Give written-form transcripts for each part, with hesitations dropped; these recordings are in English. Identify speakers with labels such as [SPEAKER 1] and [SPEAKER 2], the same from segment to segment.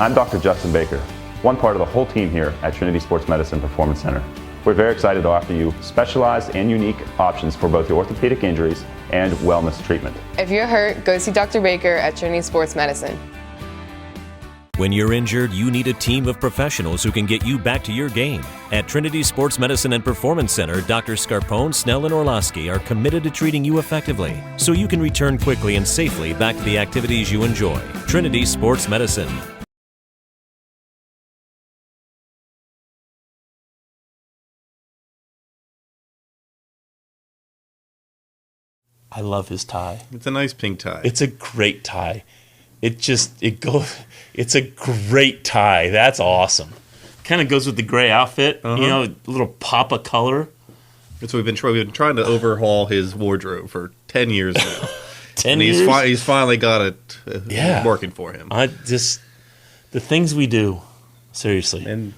[SPEAKER 1] I'm Dr. Justin Baker, one part of the whole team here at Trinity Sports Medicine Performance Center. We're very excited to offer you specialized and unique options for both your orthopedic injuries and wellness treatment.
[SPEAKER 2] If you're hurt, go see Dr. Baker at Trinity Sports Medicine.
[SPEAKER 3] When you're injured, you need a team of professionals who can get you back to your game. At Trinity Sports Medicine and Performance Center, Dr. Scarpone, Snell, and Orlowski are committed to treating you effectively so you can return quickly and safely back to the activities you enjoy. Trinity Sports Medicine.
[SPEAKER 4] I love his tie.
[SPEAKER 5] It's a nice pink tie.
[SPEAKER 4] It's a great tie. It's a great tie. That's awesome. Kind of goes with the gray outfit, a little pop of color.
[SPEAKER 5] That's what we've been trying to overhaul his wardrobe for 10 years now.
[SPEAKER 4] 10 years?
[SPEAKER 5] He's finally got it working for him.
[SPEAKER 4] The things we do, seriously.
[SPEAKER 5] And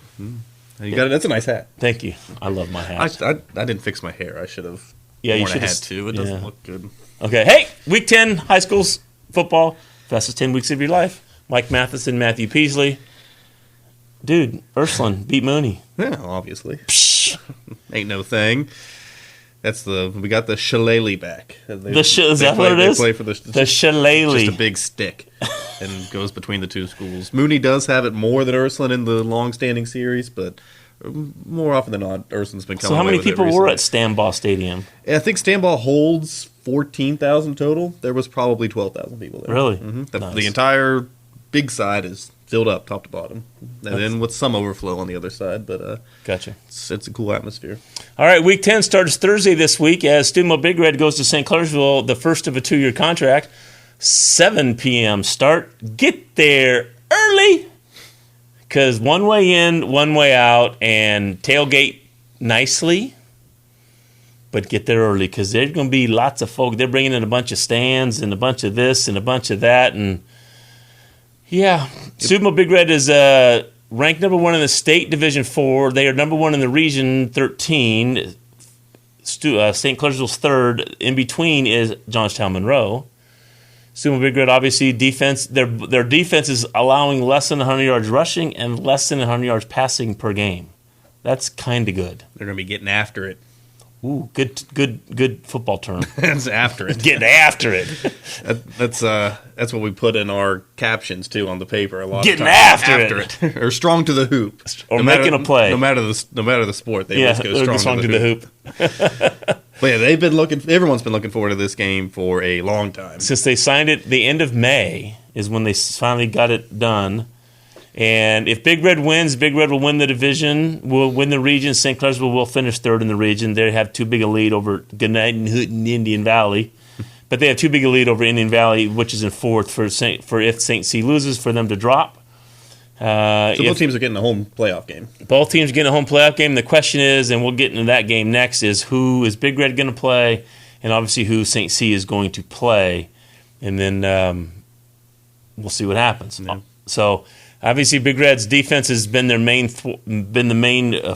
[SPEAKER 5] you got it. That's a nice hat.
[SPEAKER 4] Thank you. I love my hat.
[SPEAKER 5] I didn't fix my hair. I should have worn a hat too. It doesn't look good.
[SPEAKER 4] Okay. Hey, week 10, high school's football. Fastest 10 weeks of your life. Mike Mathison, Matthew Peaslee. Dude, Ursuline beat Mooney.
[SPEAKER 5] Yeah, obviously. Ain't no thing. We got the shillelagh back.
[SPEAKER 4] Is that what it is?
[SPEAKER 5] They play for
[SPEAKER 4] the shillelagh.
[SPEAKER 5] Just a big stick and goes between the two schools. Mooney does have it more than Ursuline in the long-standing series, but more often than not, Ursuline's been coming.
[SPEAKER 4] So how many people were at
[SPEAKER 5] recently.
[SPEAKER 4] Stambaugh Stadium?
[SPEAKER 5] I think Stambaugh holds 14,000 total. There was probably 12,000 people there.
[SPEAKER 4] Really?
[SPEAKER 5] Mm-hmm.
[SPEAKER 4] Nice.
[SPEAKER 5] The entire big side is filled up top to bottom, and then with some overflow on the other side. But
[SPEAKER 4] gotcha.
[SPEAKER 5] It's a cool atmosphere.
[SPEAKER 4] All right, Week 10 starts Thursday this week as Steubenville Big Red goes to St Clairsville, the first of a 2-year contract. 7 p.m. start. Get there early because one way in, one way out, and tailgate nicely. But get there early because there's going to be lots of folk. They're bringing in a bunch of stands and a bunch of this and a bunch of that. And, yeah, Steubenville Big Red is ranked number 1 in the state Division 4. They are number 1 in the Region 13. St. Clairsville's third. In between is Johnstown Monroe. Steubenville Big Red, obviously, defense. Their defense is allowing less than 100 yards rushing and less than 100 yards passing per game. That's kind of good.
[SPEAKER 5] They're going to be getting after it.
[SPEAKER 4] Ooh, good football term.
[SPEAKER 5] That's after it.
[SPEAKER 4] Getting after it.
[SPEAKER 5] That's what we put in our captions too on the paper. A lot
[SPEAKER 4] getting
[SPEAKER 5] of times.
[SPEAKER 4] after it,
[SPEAKER 5] or strong to the hoop,
[SPEAKER 4] or making a play.
[SPEAKER 5] No matter the sport, they always go strong to the hoop. But yeah, everyone's been looking forward to this game for a long time.
[SPEAKER 4] Since they signed it, the end of May is when they finally got it done. And if Big Red wins, Big Red will win the division, will win the region. St. Clairsville will finish third in the region. They have too big a lead over Gannett and Indian Valley. But they have too big a lead over Indian Valley, which is in fourth for if St. C loses, for them to drop.
[SPEAKER 5] So both teams are getting a home playoff game.
[SPEAKER 4] Both teams are getting a home playoff game. The question is, and we'll get into that game next, is who is Big Red going to play, and obviously who St. C is going to play. And then we'll see what happens. Yeah. So obviously, Big Red's defense has been the main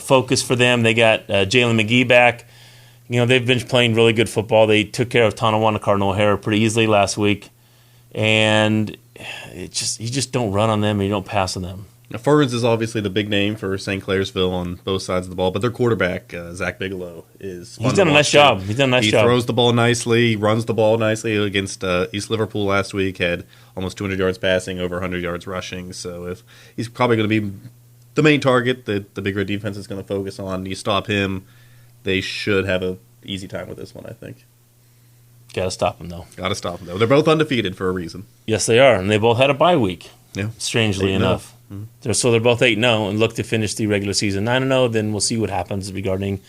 [SPEAKER 4] focus for them. They got Jalen McGee back. They've been playing really good football. They took care of Tonawanda Cardinal O'Hara pretty easily last week, and you just don't run on them and you don't pass on them.
[SPEAKER 5] Now, Ferns is obviously the big name for St. Clairsville on both sides of the ball, but their quarterback, Zach Bigelow, he's
[SPEAKER 4] done a nice job. He
[SPEAKER 5] throws the ball nicely, runs the ball nicely. Against East Liverpool last week, had almost 200 yards passing, over 100 yards rushing. So if he's probably going to be the main target that the Big Red defense is going to focus on. You stop him, they should have an easy time with this one, I think.
[SPEAKER 4] Got to stop them, though.
[SPEAKER 5] They're both undefeated for a reason.
[SPEAKER 4] Yes, they are, and they both had a bye week, strangely
[SPEAKER 5] 8-0.
[SPEAKER 4] enough. Mm-hmm. So they're both 8-0 and look to finish the regular season 9-0. Then we'll see what happens regarding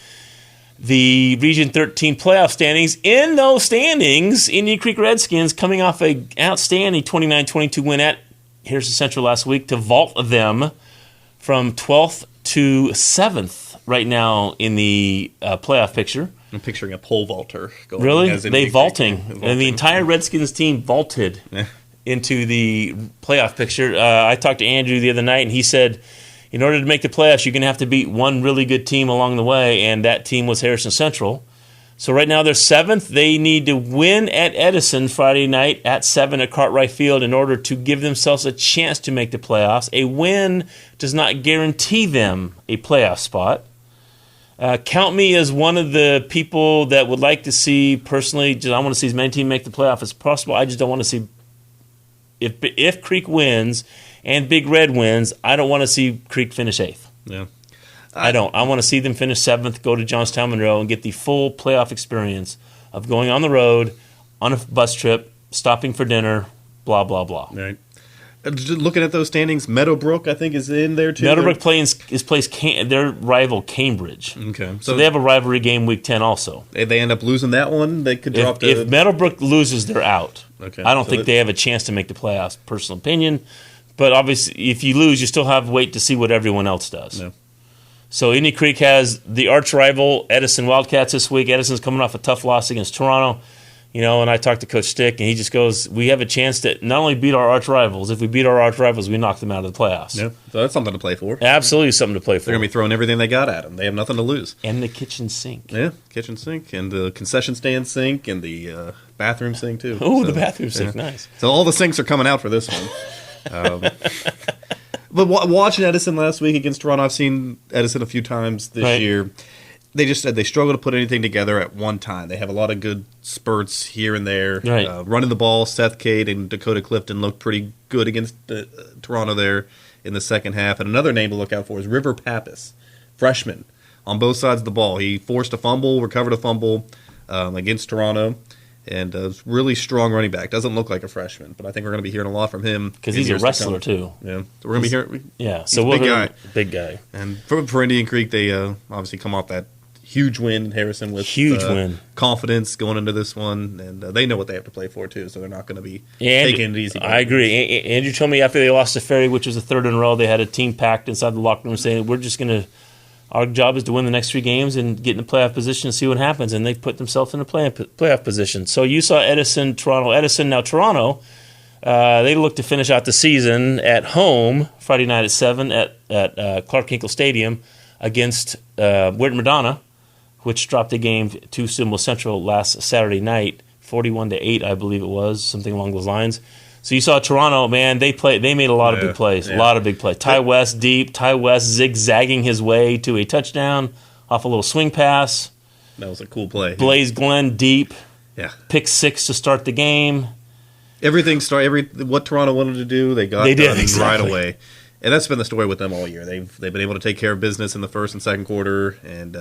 [SPEAKER 4] the Region 13 playoff standings. In those standings, Indian Creek Redskins coming off an outstanding 29-22 win at Harrison Central last week to vault them from 12th to 7th right now in the playoff picture.
[SPEAKER 5] I'm picturing a pole vaulter going.
[SPEAKER 4] Really? They vaulting. And the entire Redskins team vaulted into the playoff picture. I talked to Andrew the other night, and he said, in order to make the playoffs, you're going to have to beat one really good team along the way, and that team was Harrison Central. So right now they're 7th. They need to win at Edison Friday night at 7 at Cartwright Field in order to give themselves a chance to make the playoffs. A win does not guarantee them a playoff spot. Count me as one of the people that would like to see, personally, I want to see as many teams make the playoff as possible. I just don't want to see, if Creek wins and Big Red wins, I don't want to see Creek finish 8th.
[SPEAKER 5] Yeah.
[SPEAKER 4] I don't. I want to see them finish 7th, go to Johnstown Monroe, and get the full playoff experience of going on the road, on a bus trip, stopping for dinner, blah, blah, blah.
[SPEAKER 5] Right. Looking at those standings, Meadowbrook, I think, is in there, too.
[SPEAKER 4] Meadowbrook plays their rival Cambridge.
[SPEAKER 5] Okay.
[SPEAKER 4] So they have a rivalry game Week 10 also.
[SPEAKER 5] If they end up losing that one, they could drop to...
[SPEAKER 4] If Meadowbrook loses, they're out.
[SPEAKER 5] Okay.
[SPEAKER 4] I don't think they have a chance to make the playoffs, personal opinion. But obviously, if you lose, you still have to wait to see what everyone else does.
[SPEAKER 5] No.
[SPEAKER 4] So Indian Creek has the arch rival Edison Wildcats this week. Edison's coming off a tough loss against Toronto. And I talked to Coach Stick, and he just goes, we have a chance to not only beat our arch rivals, if we beat our arch rivals, we knock them out of the playoffs.
[SPEAKER 5] Yeah, so that's something to play for.
[SPEAKER 4] Absolutely something to play for.
[SPEAKER 5] They're going to be throwing everything they got at them. They have nothing to lose.
[SPEAKER 4] And the kitchen sink.
[SPEAKER 5] Yeah, kitchen sink, and the concession stand sink, and the bathroom sink, too.
[SPEAKER 4] Oh, the bathroom sink, nice.
[SPEAKER 5] So all the sinks are coming out for this one. But watching Edison last week against Toronto, I've seen Edison a few times this year. They just said they struggle to put anything together at one time. They have a lot of good spurts here and there.
[SPEAKER 4] Right.
[SPEAKER 5] Running the ball, Seth Cade and Dakota Clifton looked pretty good against Toronto there in the second half. And another name to look out for is River Pappas, freshman, on both sides of the ball. He forced a fumble, recovered a fumble against Toronto. And a really strong running back. Doesn't look like a freshman, but I think we're going to be hearing a lot from him.
[SPEAKER 4] Because he's a wrestler, too.
[SPEAKER 5] Yeah. So we're going to be hearing.
[SPEAKER 4] Yeah. So
[SPEAKER 5] he's a big guy.
[SPEAKER 4] Big guy.
[SPEAKER 5] And for Indian Creek, they obviously come off that huge win in Harrison with
[SPEAKER 4] win.
[SPEAKER 5] Confidence going into this one. And they know what they have to play for, too, so they're not going to be taking it easy.
[SPEAKER 4] I agree. Andrew told me after they lost to Ferry, which was the 3rd in a row, they had a team packed inside the locker room saying, we're just going to. Our job is to win the next 3 games and get in the playoff position and see what happens. And they put themselves in a playoff position. So you saw Edison, Toronto. Edison, now Toronto, they look to finish out the season at home Friday night at 7 at Clark Hinkle Stadium against Weirton Madonna, which dropped a game to Steubenville Central last Saturday night, 41-8, I believe it was, something along those lines. So you saw Toronto, man, they made a lot of big plays, a lot of big plays. Ty West deep, Ty West zigzagging his way to a touchdown off a little swing pass.
[SPEAKER 5] That was a cool play.
[SPEAKER 4] Blaze Glen deep.
[SPEAKER 5] Yeah.
[SPEAKER 4] Pick 6 to start the game.
[SPEAKER 5] What Toronto wanted to do, they got done right away. And that's been the story with them all year. They've been able to take care of business in the first and second quarter and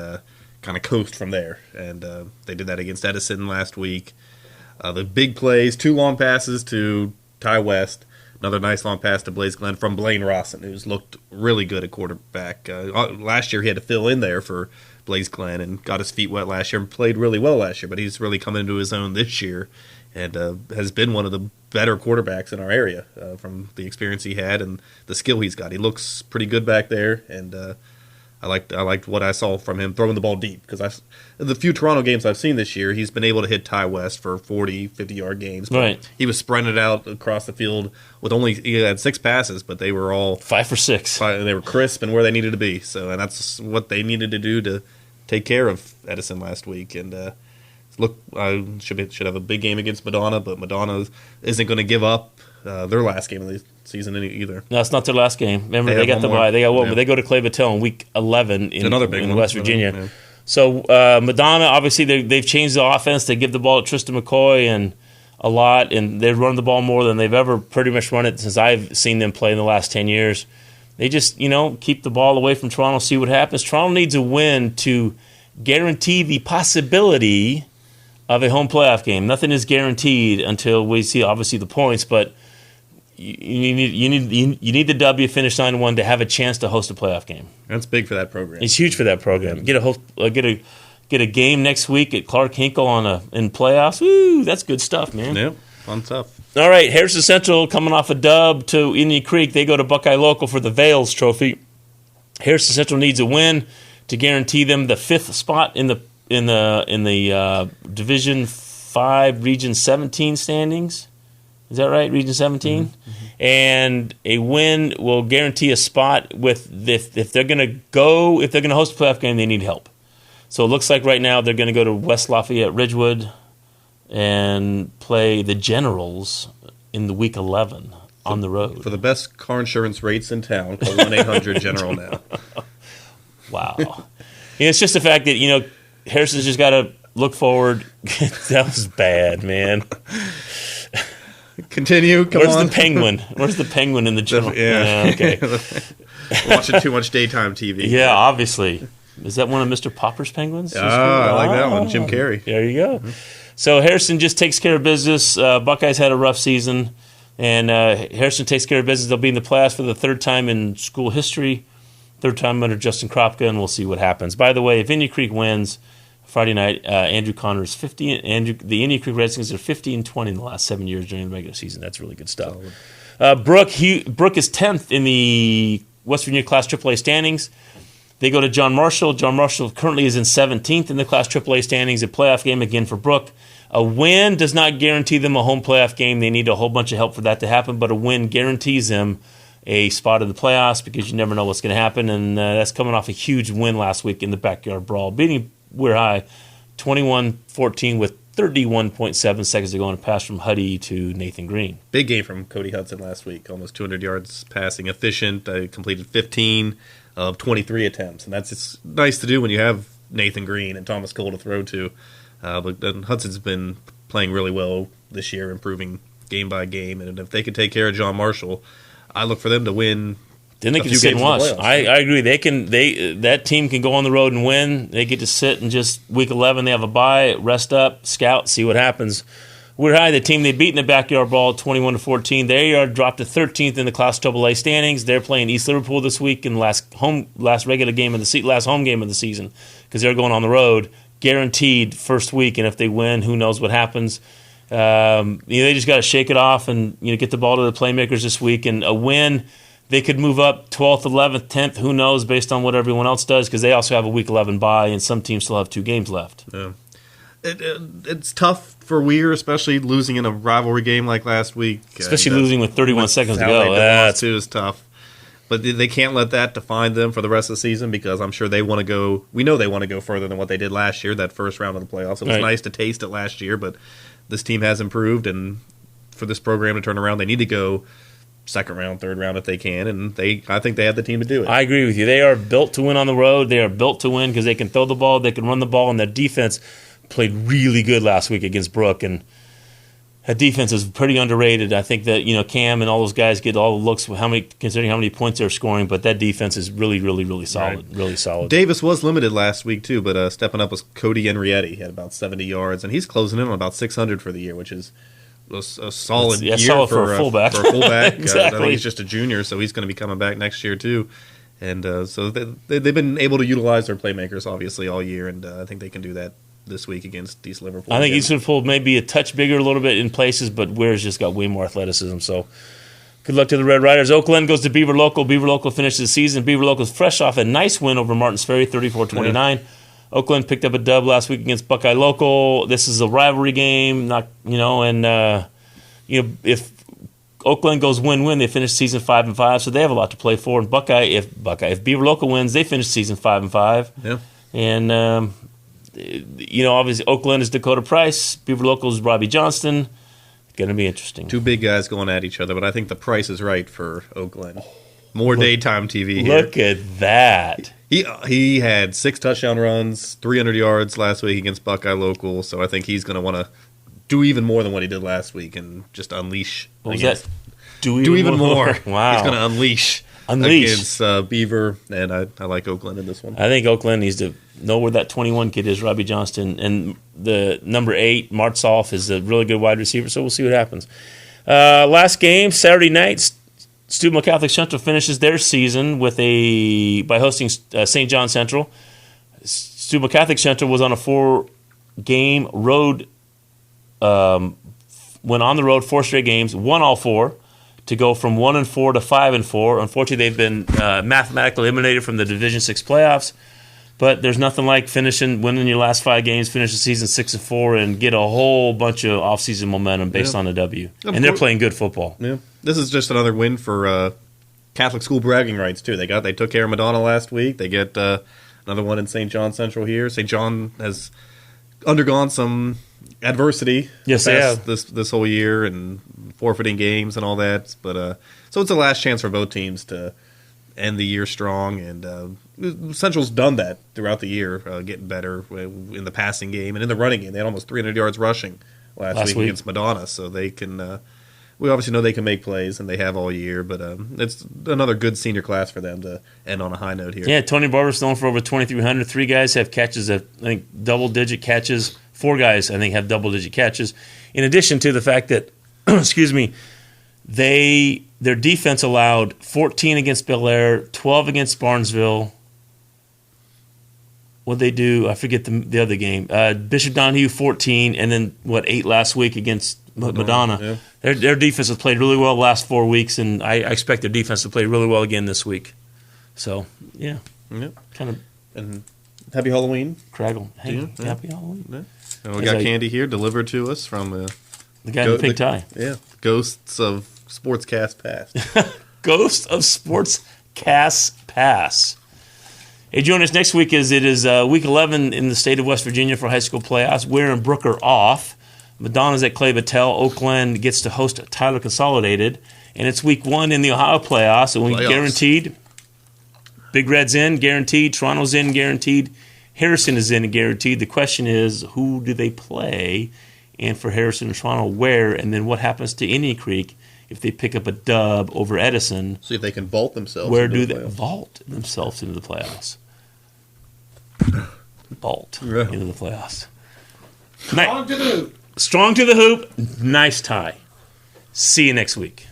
[SPEAKER 5] kind of coast from there. And they did that against Edison last week. The big plays, 2 long passes to Ty West, another nice long pass to Blaze Glen from Blaine Rawson, who's looked really good at quarterback. Last year he had to fill in there for Blaze Glen and got his feet wet last year and played really well last year, but he's really come into his own this year and has been one of the better quarterbacks in our area from the experience he had and the skill he's got. He looks pretty good back there, and I liked what I saw from him throwing the ball deep, because the few Toronto games I've seen this year, he's been able to hit Ty West for 40, 50-yard games.
[SPEAKER 4] Right.
[SPEAKER 5] He was spreading it out across the field with he had 6 passes, but they were all
[SPEAKER 4] 5 for 6.
[SPEAKER 5] They were crisp and where they needed to be. So, and that's what they needed to do to take care of Edison last week. And should have a big game against Madonna, but Madonna isn't going to give up their last game of the season either.
[SPEAKER 4] No, it's not their last game. Remember, they got the bye. They got one, but they go to Clay Battelle in week 11 in West Virginia.
[SPEAKER 5] Yeah.
[SPEAKER 4] So Madonna, obviously, they've changed the offense. They give the ball to Tristan McCoy and a lot, and they run the ball more than they've ever pretty much run it since I've seen them play in the last 10 years. They just, keep the ball away from Toronto, see what happens. Toronto needs a win to guarantee the possibility of a home playoff game. Nothing is guaranteed until we see, obviously, the points, but you need the W, finish 9-1 to have a chance to host a playoff game.
[SPEAKER 5] That's big for that program.
[SPEAKER 4] It's huge for that program. Get a game next week at Clark Hinkle in playoffs. Woo, that's good stuff, man.
[SPEAKER 5] Yep, fun stuff.
[SPEAKER 4] All right, Harrison Central coming off a dub to Indian Creek. They go to Buckeye Local for the Vales Trophy. Harrison Central needs a win to guarantee them the 5th spot in the Division 5 Region 17 standings. Is that right? Region 17? Mm-hmm. And a win will guarantee a spot if they're going to host a playoff game, they need help. So it looks like right now they're going to go to West Lafayette Ridgewood and play the Generals in the week 11 on the road.
[SPEAKER 5] For the best car insurance rates in town, call 1-800-GENERAL now.
[SPEAKER 4] Wow. It's just the fact that, Harrison's just got to look forward. That was bad, man.
[SPEAKER 5] Continue.
[SPEAKER 4] Where's the penguin? Where's the penguin in the General?
[SPEAKER 5] Yeah.
[SPEAKER 4] Okay.
[SPEAKER 5] Watching too much daytime TV.
[SPEAKER 4] Yeah, obviously. Is that one of Mr. Popper's penguins?
[SPEAKER 5] I like that one. Jim Carrey.
[SPEAKER 4] There you go. So Harrison just takes care of business. Buckeyes had a rough season, and Harrison takes care of business. They'll be in the playoffs for the third time in school history, third time under Justin Kropka, and we'll see what happens. By the way, if Indian Creek wins Friday night, Andrew Connor's 50. The Indian Creek Redskins are 50-20 in the last 7 years during the regular season. That's really good stuff. Brooke is 10th in the West Virginia Class AAA standings. They go to John Marshall. John Marshall currently is in 17th in the Class AAA standings. A playoff game again for Brooke. A win does not guarantee them a home playoff game. They need a whole bunch of help for that to happen, but a win guarantees them a spot in the playoffs because you never know what's going to happen, and that's coming off a huge win last week in the backyard brawl, beating Weir High 21-14 with 31.7 seconds to go on a pass from Huddy to Nathan Green.
[SPEAKER 5] Big game from Cody Hudson last week. Almost 200 yards passing, efficient. Completed 15 of 23 attempts, and it's nice to do when you have Nathan Green and Thomas Cole to throw to. But then Hudson's been playing really well this year, improving game by game, and if they can take care of John Marshall, I look for them to win.
[SPEAKER 4] Then they can sit and watch. I agree. That team can go on the road and win. They get to sit and just week 11. They have a bye, rest up, scout, see what happens. Weir High, the team they beat in the backyard brawl 21-14. They are dropped to 13th in the Class AA standings. They're playing East Liverpool this week in the last home game of the season because they're going on the road. Guaranteed first week, and if they win, who knows what happens. They just got to shake it off and get the ball to the playmakers this week. And a win, they could move up 12th, 11th, 10th. Who knows based on what everyone else does because they also have a week 11 bye, and some teams still have 2 games left.
[SPEAKER 5] Yeah. It's tough for Weir, especially losing in a rivalry game like last week.
[SPEAKER 4] Especially losing with 31 seconds to go.
[SPEAKER 5] That too is tough. But they can't let that define them for the rest of the season because I'm sure they want to go. We know they want to go further than what they did last year, that first round of the playoffs. It was nice to taste it last year, but this team has improved, and for this program to turn around, they need to go second round, third round if they can, and I think they have the team to do it.
[SPEAKER 4] I agree with you. They are built to win on the road. They are built to win because they can throw the ball, they can run the ball, and their defense played really good last week against Brooke, and that defense is pretty underrated. I think that Cam and all those guys get all the looks considering how many points they're scoring, but that defense is really, really, really solid. Right. Really solid.
[SPEAKER 5] Davis was limited last week too, but stepping up was Cody Henrietti. He had about 70 yards, and he's closing in on about 600 for the year, which is a solid year
[SPEAKER 4] solid
[SPEAKER 5] for
[SPEAKER 4] a fullback.
[SPEAKER 5] For a fullback.
[SPEAKER 4] Exactly.
[SPEAKER 5] I think he's just a junior, so he's going to be coming back next year too. And so they've been able to utilize their playmakers obviously all year, and I think they can do that this week against East Liverpool.
[SPEAKER 4] I think East Liverpool may be a touch bigger a little bit in places, but Weir's just got way more athleticism. So good luck to the Red Riders. Oakland goes to Beaver Local. Beaver Local finishes the season. Beaver Local is fresh off a nice win over Martins Ferry, 34-29. Yeah. Oakland picked up a dub last week against Buckeye Local. This is a rivalry game, if Oakland goes win-win, they finish season 5-5, so they have a lot to play for. And if Beaver Local wins, they finish season 5-5.
[SPEAKER 5] Yeah.
[SPEAKER 4] And obviously Oakland is Dakota Price. Beaver Local is Robbie Johnston. Going to be interesting.
[SPEAKER 5] 2 big guys going at each other, but I think the price is right for Oakland. More daytime TV here.
[SPEAKER 4] Look at that.
[SPEAKER 5] He had 6 touchdown runs, 300 yards last week against Buckeye Local, so I think he's going to want to do even more than what he did last week and just unleash.
[SPEAKER 4] What was that?
[SPEAKER 5] Do even more.
[SPEAKER 4] Wow.
[SPEAKER 5] He's going to unleash against Beaver, and I like Oakland in this one.
[SPEAKER 4] I think Oakland needs to know where that 21 kid is, Robbie Johnston, and the number 8, Martsolf, is a really good wide receiver, so we'll see what happens. Last game, Saturday night, Steubenville Catholic Central finishes their season by hosting St. John Central. Steubenville Catholic Central was on a 4-game road, went on the road 4 straight games, won all 4, to go from 1-4 to 5-4. Unfortunately, they've been mathematically eliminated from the Division 6 playoffs. But there's nothing like winning your last 5 games, finish the season 6-4, and get a whole bunch of offseason momentum based on a W. And they're playing good football.
[SPEAKER 5] Yeah, this is just another win for Catholic school bragging rights too. They took care of Madonna last week. They get another another one in St. John Central here. St. John has undergone some adversity.
[SPEAKER 4] Yes, they have.
[SPEAKER 5] This whole year and forfeiting games and all that. But so it's a last chance for both teams to end the year strong. And Central's done that throughout the year, getting better in the passing game and in the running game. They had almost 300 yards rushing last week against Madonna. So they can we obviously know they can make plays, and they have all year. But it's another good senior class for them to end on a high note here.
[SPEAKER 4] Yeah, Tony Barber's thrown for over 2,300. 3 guys have catches of, I think, double-digit catches. 4 guys, I think, have double-digit catches. In addition to the fact that, excuse me, their defense allowed 14 against Bel Air, 12 against Barnesville. What'd they do? I forget the other game. Bishop Donahue, 14, and then, 8 last week against Madonna.
[SPEAKER 5] Yeah.
[SPEAKER 4] Their defense has played really well the last 4 weeks, and I expect their defense to play really well again this week. So, yeah.
[SPEAKER 5] Yep.
[SPEAKER 4] Kind of
[SPEAKER 5] And happy Halloween.
[SPEAKER 4] craggle. Hey,
[SPEAKER 5] Yeah.
[SPEAKER 4] happy Halloween.
[SPEAKER 5] Yeah. And we got candy here delivered to us from
[SPEAKER 4] The guy in the pink tie.
[SPEAKER 5] Yeah, Ghosts of Sportscast Past.
[SPEAKER 4] Ghost of Sportscast Pass. Hey, join us next week as it is week 11 in the state of West Virginia for high school playoffs. Weir and Brooke are off. Madonna's at Clay Battelle. Oakland gets to host Tyler Consolidated. And it's week 1 in the Ohio playoffs. And we guaranteed. Big Red's in, guaranteed. Toronto's in, guaranteed. Harrison is in, guaranteed. The question is, who do they play? And for Harrison and Toronto, where? And then what happens to Indian Creek if they pick up a dub over Edison?
[SPEAKER 5] See if they can vault themselves.
[SPEAKER 4] Where do they vault themselves into the playoffs? Vault into the playoffs.
[SPEAKER 6] Strong to the hoop.
[SPEAKER 4] Strong to the hoop. Nice tie. See you next week.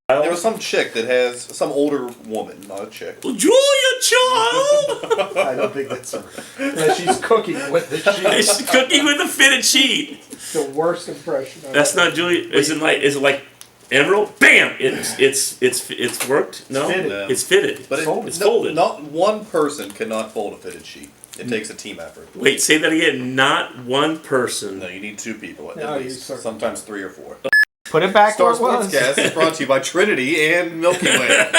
[SPEAKER 7] There was some chick that has some older woman, not a chick.
[SPEAKER 4] Julia Child!
[SPEAKER 7] I don't think that's her.
[SPEAKER 6] Yeah, she's cooking with the sheet.
[SPEAKER 4] She's cooking with a fitted sheet.
[SPEAKER 6] The worst impression.
[SPEAKER 4] That's not Julia. Is it like Emerald? Bam! It's worked. No,
[SPEAKER 6] fitted.
[SPEAKER 4] It's fitted.
[SPEAKER 7] But
[SPEAKER 4] it's folded.
[SPEAKER 7] Not one person cannot fold a fitted sheet. It takes a team effort.
[SPEAKER 4] Wait, say that again. Not one person.
[SPEAKER 7] No, you need 2 people at
[SPEAKER 6] No,
[SPEAKER 7] least. Sometimes 3 or 4.
[SPEAKER 6] Put it back
[SPEAKER 7] Star
[SPEAKER 6] where it was.
[SPEAKER 7] Sportscast is brought to you by Trinity and Milky Way.